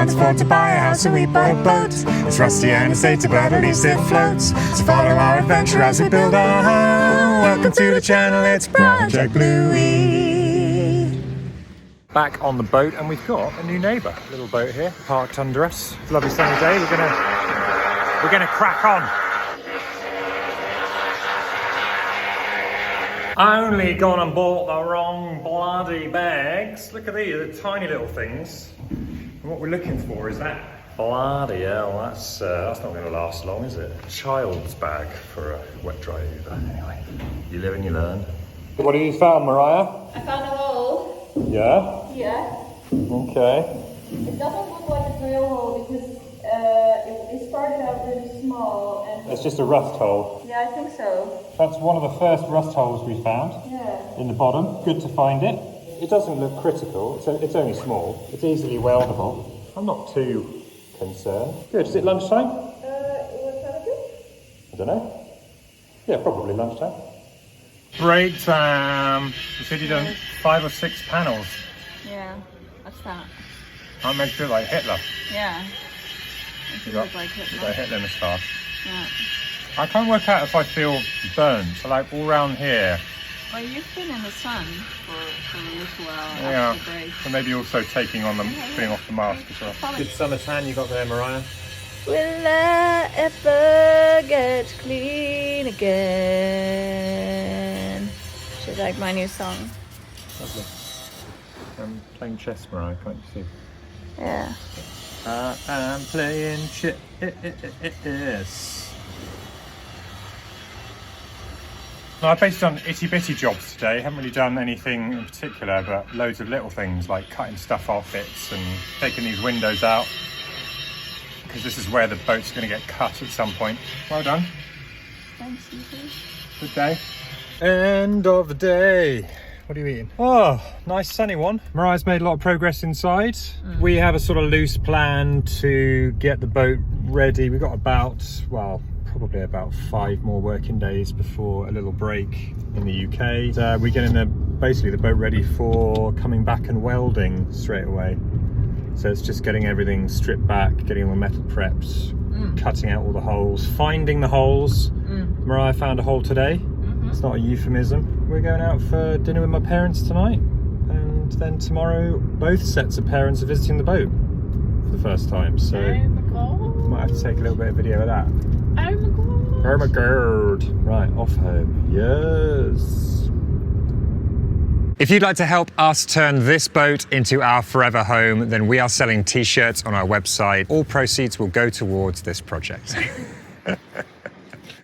can't afford to buy a house, so we bought a boat. It's rusty and it's dated, but at least it floats. So follow our adventure as we build our home. Welcome to the channel, it's Project Bluey. Back on the boat, and we've got a new neighbour. Little boat here, parked under us. It's a lovely sunny day. We're gonna crack on. Only gone and bought the wrong bloody bags. Look at these, they're tiny little things. And what we're looking for is that. Bloody hell, that's not going to last long, is it? A child's bag for a wet dry Uber. Anyway, you live and you learn. What have you found, Marije? I found a hole. Yeah? Yeah. Okay. It doesn't look like a drill hole because it started out really small and... It's just a rust hole. Yeah, I think so. That's one of the first rust holes we found. Yeah. In the bottom. Good to find it. It doesn't look critical. It's only small. It's easily weldable. I'm not too concerned. Good. Is it lunchtime? What time is it? I don't know. Yeah, probably lunchtime. Break time. You said you've done 5 or 6 panels. Yeah. What's that? I'm meant to look like Hitler. Yeah. You look like Hitler. Got a Hitler moustache. Yeah. I can't work out if I feel burnt. So like all around here. Well, you've been in the sun for a little while Yeah. after the break. So maybe also taking on them, putting off the mask as well. Good summer tan you got there, Marije. Will I ever get clean again? She's like my new song. Lovely. I'm playing chess, Marije, can't you see? Yeah. I'm playing chess. I've basically done itty-bitty jobs today. Haven't really done anything in particular, but loads of little things like cutting stuff off bits and taking these windows out, because this is where the boat's going to get cut at some point. Well done. Thanks, Ethan. Good day. End of the day. What are you eating? Oh, nice sunny one. Marije's made a lot of progress inside. We have a sort of loose plan to get the boat ready. We've got probably about 5 more working days before a little break in the UK. We're getting basically the boat ready for coming back and welding straight away. So it's just getting everything stripped back, getting all the metal prepped, cutting out all the holes, finding the holes. Marije found a hole today. It's not a euphemism. We're going out for dinner with my parents tonight, and then tomorrow both sets of parents are visiting the boat for the first time. So might have to take a little bit of video of that. Oh my god. Right, off home. Yes. If you'd like to help us turn this boat into our forever home, then we are selling t-shirts on our website. All proceeds will go towards this project.